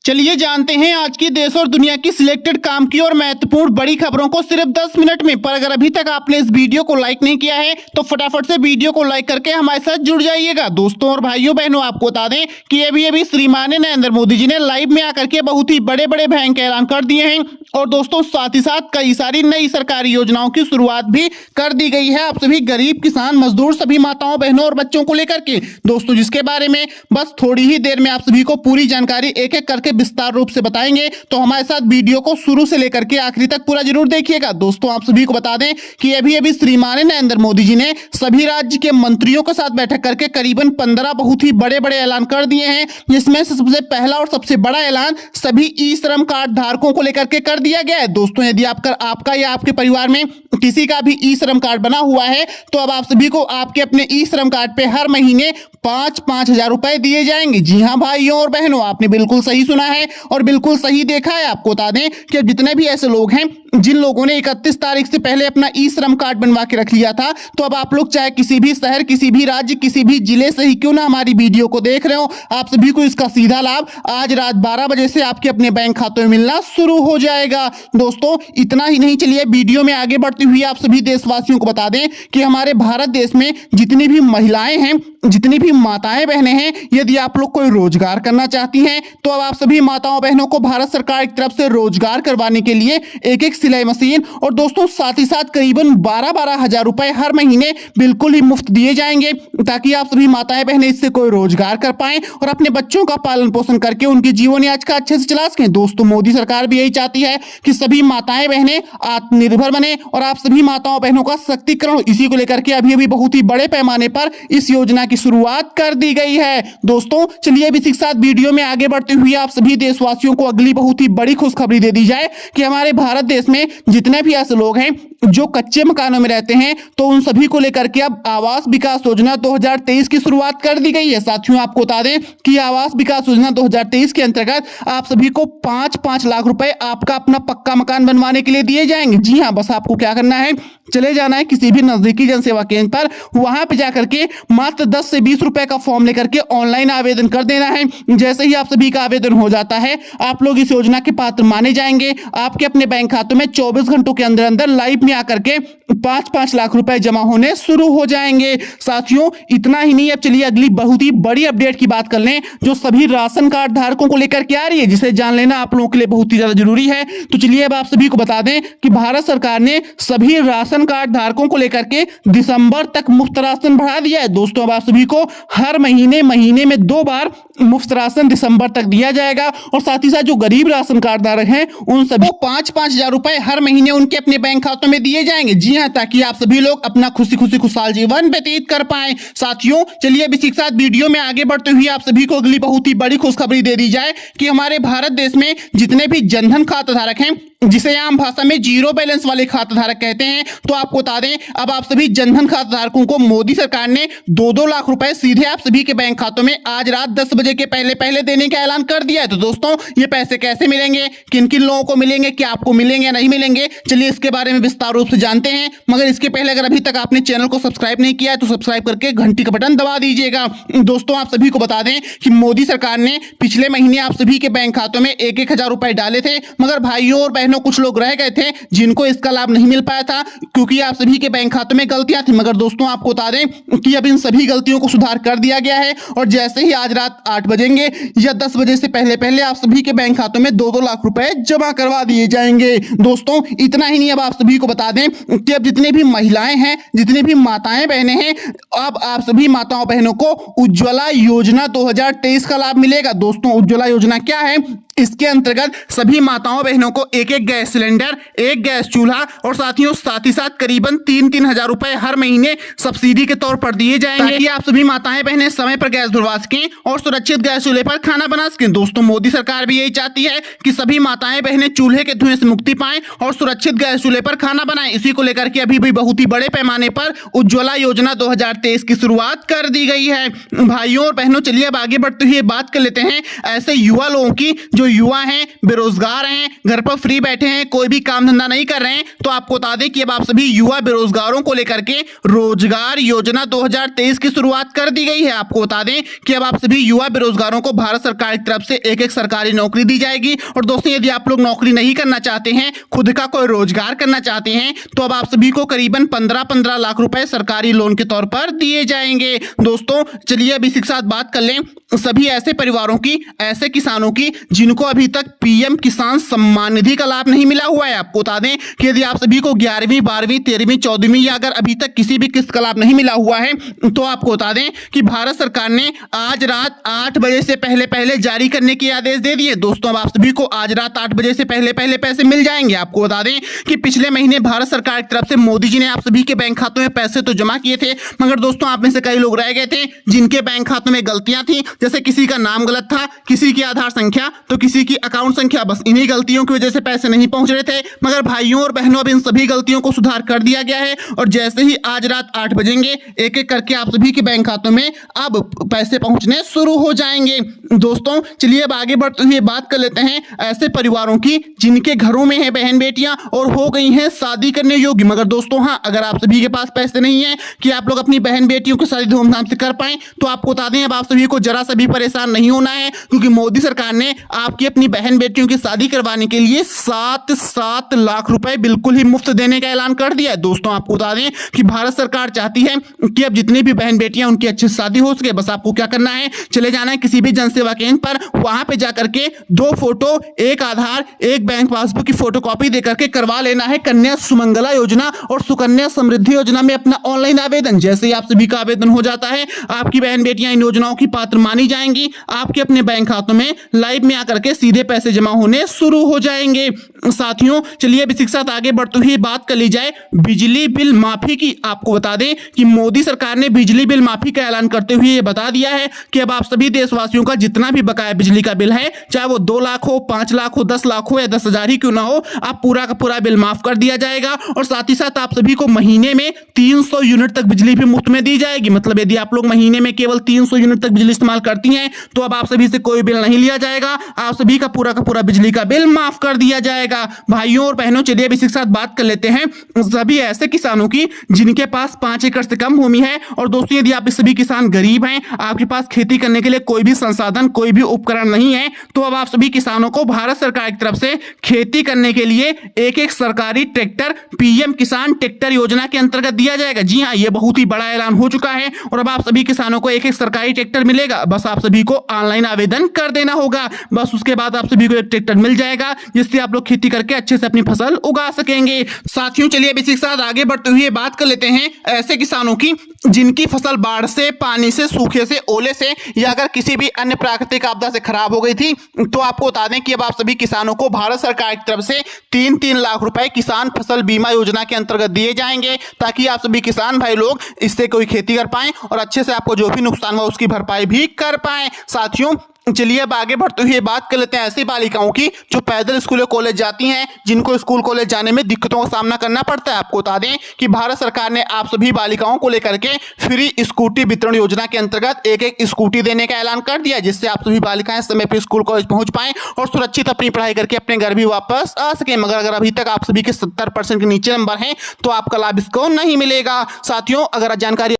चलिए जानते हैं आज की देश और दुनिया की सिलेक्टेड काम की और महत्वपूर्ण बड़ी खबरों को सिर्फ 10 मिनट में। पर अगर अभी तक आपने इस वीडियो को लाइक नहीं किया है तो फटाफट से वीडियो को लाइक करके हमारे साथ जुड़ जाइएगा। दोस्तों और भाइयों बहनों, आपको बता दें कि अभी श्रीमान नरेंद्र मोदी जी ने लाइव में आकर के बहुत ही बड़े बड़े भयंकर ऐलान कर दिए हैं और दोस्तों साथ ही साथ कई सारी नई सरकारी योजनाओं की शुरुआत भी कर दी गई है आप सभी गरीब, किसान, मजदूर, सभी माताओं, बहनों और बच्चों को लेकर के दोस्तों, जिसके बारे में बस थोड़ी ही देर में आप सभी को पूरी जानकारी एक एक करके विस्तार रूप से बताएंगे। तो हमारे साथ वीडियो को शुरू से लेकर के आखिरी तक पूरा जरूर देखिएगा। दोस्तों आप सभी को बता दें कि अभी श्रीमान नरेंद्र मोदी जी ने सभी राज्य के मंत्रियों के साथ बैठक करके करीबन 15 बहुत ही बड़े बड़े ऐलान कर दिए हैं, जिसमें सबसे पहला और सबसे बड़ा ऐलान सभी ई श्रम कार्ड धारकों को लेकर के कर दिया गया है। दोस्तों यदि आपका या आपके परिवार में किसी का भी ई श्रम कार्ड बना हुआ है तो अब आप सभी को आपके अपने ई श्रम कार्ड पे हर महीने 5-5 हजार रुपए दिए जाएंगे। जी हाँ भाइयों और बहनों, आपने बिल्कुल सही सुना है और बिल्कुल सही देखा है। आपको बता दें कि जितने भी ऐसे लोग हैं जिन लोगों ने 31 तारीख से पहले अपना ई श्रम कार्ड बनवा के रख लिया था, तो अब आप लोग चाहे किसी भी शहर, किसी भी राज्य, किसी भी जिले से ही क्यों ना हमारी वीडियो को देख रहे हो, आप सभी को इसका सीधा लाभ आज रात 12 बजे से आपके अपने बैंक खातों में मिलना शुरू हो जाएगा। दोस्तों इतना ही नहीं, चलिए वीडियो में आगे बढ़ते हुए आप सभी देशवासियों को बता दें कि हमारे भारत देश में जितनी भी महिलाएं हैं, जितनी भी माताएं बहनें हैं, यदि आप लोग कोई रोजगार करना चाहती हैं तो अब आप सभी माताओं बहनों को भारत सरकार की तरफ से रोजगार करवाने के लिए एक सिलाई मशीन और दोस्तों साथ ही साथ करीबन 12-12 हजार रुपए हर महीने बिल्कुल ही मुफ्त दिए जाएंगे, ताकि आप सभी माताएं बहनें इससे कोई रोजगार कर पाएं और अपने बच्चों का पालन पोषण करके उनके जीवन याच का अच्छे से चला सकें। दोस्तों मोदी सरकार भी यही चाहती है कि सभी माताएं बहनें आत्मनिर्भर बने और आप सभी माताओं बहनों का सशक्तिकरण, इसी को लेकर के अभी बहुत ही बड़े पैमाने पर इस योजना की शुरुआत कर दी गई है। दोस्तों चलिए अब इसी के साथ वीडियो में आगे बढ़ते हुए आप सभी देशवासियों को अगली बहुत ही बड़ी खुशखबरी दे दी जाए कि हमारे भारत देश में जितने भी ऐसे लोग हैं जो कच्चे मकानों में रहते हैं तो उन सभी को लेकर के अब आवास विकास योजना 2023 की शुरुआत कर दी गई है। साथियों आपको बता दें कि आवास विकास योजना 2023 के अंतर्गत आप सभी को 5-5 लाख रुपए आपका अपना पक्का मकान बनवाने के लिए दिए जाएंगे। जी हाँ, बस आपको क्या करना है, चले जाना है किसी भी नजदीकी जनसेवा केंद्र पर, वहां पे जाकर के मात्र 10 से 20 रुपए का फॉर्म लेकर के ऑनलाइन आवेदन कर देना है। जैसे ही आप सभी का आवेदन हो जाता है आप लोग इस योजना के पात्र माने जाएंगे। आपके अपने बैंक खातों में 24 घंटों के अंदर अंदर लाइव में आकर के 5-5 लाख रुपए जमा होने शुरू हो जाएंगे। साथियों इतना ही नहीं, अब चलिए अगली बहुत ही बड़ी अपडेट की बात कर लें जो सभी राशन कार्ड धारकों को लेकर के आ रही है, जिसे जान लेना आप लोगों के लिए बहुत ही ज्यादा जरूरी है। तो चलिए अब आप सभी को बता दें कि भारत सरकार ने सभी राशन कार्ड धारकों को लेकर के दिसंबर तक मुफ्त राशन बढ़ा दिया है। दोस्तों अब आप सभी को हर महीने में 2 बार मुफ्त राशन दिसंबर तक दिया जाएगा और साथ ही साथ जो गरीब राशन कार्ड धारक हैं उन सभी को 5-5 हजार रुपए हर महीने उनके अपने बैंक खातों में दिए जाएंगे। जी हाँ, ताकि आप सभी लोग अपना खुशहाल जीवन व्यतीत कर पाएं। साथियों चलिए अब इसी के साथ वीडियो में आगे बढ़ते हुए आप सभी को अगली बहुत ही बड़ी खुशखबरी दे दी जाए कि हमारे भारत देश में जितने भी जनधन खाता धारक हैं, जिसे आम भाषा में जीरो बैलेंस वाले खाता धारक कहते हैं, तो आपको बता दें अब आप सभी जनधन खाता धारकों को मोदी सरकार ने 2-2 लाख रुपए सीधे आप सभी के बैंक खातों में आज रात 10 बजे के पहले देने का ऐलान कर दिया है। तो दोस्तों ये पैसे कैसे मिलेंगे, किन किन लोगों को मिलेंगे, क्या आपको मिलेंगे या नहीं मिलेंगे, चलिए इसके बारे में विस्तार रूप से जानते हैं। मगर इसके पहले अगर अभी तक आपने चैनल को सब्सक्राइब नहीं किया है तो सब्सक्राइब करके घंटी का बटन दबा दीजिएगा। दोस्तों आप सभी को बता दें कि मोदी सरकार ने पिछले महीने आप सभी के बैंक खातों में 1-1 हजार रुपए डाले थे, मगर भाइयों और बहनों कुछ लोग रह गए थे जिनको इसका लाभ नहीं मिल पाया था क्योंकि आप सभी के बैंक खातों में गलतियां थी। मगर दोस्तों आपको बता दें कि अब इन सभी गलतियों को सुधार कर दिया गया है और जैसे ही आज रात 8 बजेंगे या 10 बजे से पहले आप सभी के बैंक खातों में 2-2 लाख रुपए जमा करवा दिए जाएंगे। दोस्तों इतना ही नहीं, अब आप सभी को बता दें कि अब जितनी भी महिलाएं हैं, जितनी भी माताएं बहनें हैं, अब आप सभी माताओं बहनों को उज्ज्वला योजना 2023 का लाभ मिलेगा। दोस्तों उज्ज्वला योजना क्या है, इसके अंतर्गत सभी माताओं बहनों को एक गैस सिलेंडर, एक गैस चूल्हा और साथ ही साथ करीबन 3-3 हजार रुपए हर महीने सब्सिडी के तौर पर दिए जाएंगे, ताकि आप सभी माताएं बहनें समय पर गैस भरवा सकें और सुरक्षित गैस चूल्हे पर खाना बना सकें। दोस्तों मोदी सरकार भी यही चाहती है कि सभी माताएं बहनें चूल्हे के धुएं से मुक्ति पाएं और सुरक्षित गैस चूल्हे पर खाना बनाएं। इसी को लेकर के अभी भी बहुत ही बड़े पैमाने पर उज्ज्वला योजना 2023 की शुरुआत कर दी गई है। भाइयों और बहनों चलिए अब आगे बढ़ते हुए बात कर लेते हैं ऐसे युवा लोगों की जो जो युवा हैं, बेरोजगार हैं, घर पर फ्री बैठे हैं, कोई भी काम धंधा नहीं कर रहे हैं, तो आपको बता दें कि अब आप सभी युवा बेरोजगारों को लेकर के रोजगार योजना 2023 की शुरुआत कर दी गई है। आपको बता दें कि अब आप सभी युवा बेरोजगारों को भारत सरकार की तरफ से एक एक सरकारी नौकरी दी जाएगी। और दोस्तों, यदि आप लोग नौकरी नहीं करना चाहते हैं, खुद का कोई रोजगार करना चाहते हैं, तो अब आप सभी को करीबन 15-15 लाख रुपए सरकारी लोन के तौर पर दिए जाएंगे। दोस्तों, चलिए अब इसी के साथ बात कर लें सभी ऐसे परिवारों की, ऐसे किसानों की जिनको अभी तक पीएम किसान सम्मान निधि का लाभ नहीं मिला हुआ है। आपको बता दें कि यदि आप सभी को 11वीं, 12वीं, 13वीं, 14वीं या अगर अभी तक किसी भी किस्त का लाभ नहीं मिला हुआ है, तो आपको बता दें कि भारत सरकार ने आज रात 8 बजे से पहले जारी करने के आदेश दे दिए। दोस्तों, अब आप सभी को आज रात 8 बजे से पहले पैसे मिल जाएंगे। आपको बता दें कि पिछले महीने भारत सरकार की तरफ से मोदी जी ने आप सभी के बैंक खातों में पैसे तो जमा किए थे, मगर दोस्तों आप में से कई लोग रह गए थे जिनके बैंक खातों में गलतियां थी। जैसे किसी का नाम गलत था, किसी की आधार संख्या, तो किसी की अकाउंट संख्या। बस इन्हीं गलतियों की वजह से पैसे नहीं पहुंच रहे थे। मगर भाइयों और बहनों, अब इन सभी गलतियों को सुधार कर दिया गया है और जैसे ही आज रात 8 बजेंगे, एक एक करके आप सभी के बैंक खातों में अब पैसे पहुंचने शुरू हो जाएंगे। दोस्तों, चलिए अब आगे बढ़ते हुए बात कर लेते हैं ऐसे परिवारों की जिनके घरों में है बहन बेटियां और हो गई हैं शादी करने योग्य। मगर दोस्तों, हाँ, अगर आप सभी के पास पैसे नहीं है कि आप लोग अपनी बहन बेटियों की शादी धूमधाम से कर पाए, तो आपको बता दें अब आप सभी को जरा सा भी परेशान नहीं होना है, क्योंकि मोदी सरकार ने आपकी अपनी बहन बेटियों की शादी करवाने के लिए 7 लाख रुपए बिल्कुल ही मुफ्त देने का ऐलान कर दिया है। दोस्तों, आपको बता दें कि भारत सरकार चाहती है कि अब जितनी भी बहन बेटियां उनकी अच्छी शादी हो सके। बस आपको क्या करना है, चले जाना है किसी भी जनसेवा केंद्र पर, वहां पे जाकर के 2 फोटो, एक आधार, एक बैंक पासबुक की फोटोकॉपी देकर के करवा लेना है कन्या सुमंगला योजना और सुकन्या समृद्धि योजना में अपना ऑनलाइन आवेदन। जैसे ही आप सभी का आवेदन हो जाता है, आपकी बहन बेटियां इन योजनाओं की पात्र मानी जाएंगी। आपके अपने बैंक खातों में लाइव में आकर के सीधे पैसे जमा होने शुरू हो जाएंगे। साथियों, चलिए अब इसी के साथ आगे बढ़ते हुए बात कर ली जाए बिजली बिल माफी की। आपको बता दें कि मोदी सरकार ने बिजली बिल माफी का ऐलान करते हुए ये बता दिया है कि अब आप सभी देशवासियों का जितना भी बकाया बिजली का बिल है, चाहे वो 2 लाख हो, 5 लाख हो, 10 लाख हो या 10,000 ही क्यों ना हो, आप पूरा का पूरा बिल माफ कर दिया जाएगा। और साथ ही साथ आप सभी को महीने में 300 यूनिट तक बिजली भी मुफ्त में दी जाएगी। मतलब यदि आप लोग महीने में केवल 300 यूनिट तक बिजली इस्तेमाल करती हैं, तो अब आप सभी से कोई बिल नहीं लिया जाएगा, आप सभी का पूरा बिजली का बिल माफ कर दिया जाएगा। भाइयों और बहनों, चलिए अब इसी के साथ बात कर लेते हैं सभी ऐसे किसानों की जिनके पास 5 एकड़ से कम भूमि है। और दोस्तों, यदि आप सभी किसान गरीब हैं, आपके पास खेती करने के लिए कोई भी संसाधन, कोई भी उपकरण नहीं है, तो अब आप सभी किसानों को भारत सरकार की तरफ से खेती करने के लिए एक सरकारी ट्रैक्टर पीएम किसान ट्रैक्टर योजना के अंतर्गत दिया जाएगा। जी हाँ, यह बहुत ही बड़ा ऐलान हो चुका है और अब आप सभी किसानों को एक सरकारी ट्रैक्टर मिलेगा। बस आप सभी को ऑनलाइन आवेदन कर देना होगा। बस उसके बाद आप सभी को एक ट्रैक्टर मिल जाएगा जिससे आप लोग खेती करके अच्छे से अपनी फसल उगा सकेंगे। साथियों, चलिए अब इसी के साथ आगे बढ़ते हुए बात कर लेते हैं ऐसे किसानों की जिनकी फसल बाढ़ से, पानी से, सूखे से, ओले से या अगर किसी भी अन्य प्राकृतिक आपदा से खराब हो गई थी। तो आपको बता दें कि अब आप सभी किसानों को भारत सरकार की तरफ से 3-3 लाख रुपए किसान फसल बीमा योजना के अंतर्गत दिए जाएंगे, ताकि आप सभी किसान भाई लोग इससे कोई खेती कर पाएं और अच्छे से आपको जो भी नुकसान हुआ उसकी भरपाई भी कर पाएं। साथियों, चलिए अब आगे बढ़ते हुए बात कर लेते हैं ऐसी बालिकाओं की जो पैदल स्कूल कॉलेज जाती हैं, जिनको स्कूल कॉलेज जाने में दिक्कतों का सामना करना पड़ता है। आपको बता दें कि भारत सरकार ने आप सभी बालिकाओं को लेकर के फ्री स्कूटी वितरण योजना के अंतर्गत एक स्कूटी देने का ऐलान कर दिया, जिससे आप सभी बालिकाएं समय पर स्कूल कॉलेज पहुंच पाएं और सुरक्षित अपनी पढ़ाई करके अपने घर भी वापस आ सके। मगर अगर अभी तक आप सभी के 70% के नीचे नंबर हैं, तो आपका लाभ इसको नहीं मिलेगा। साथियों, अगर जानकारी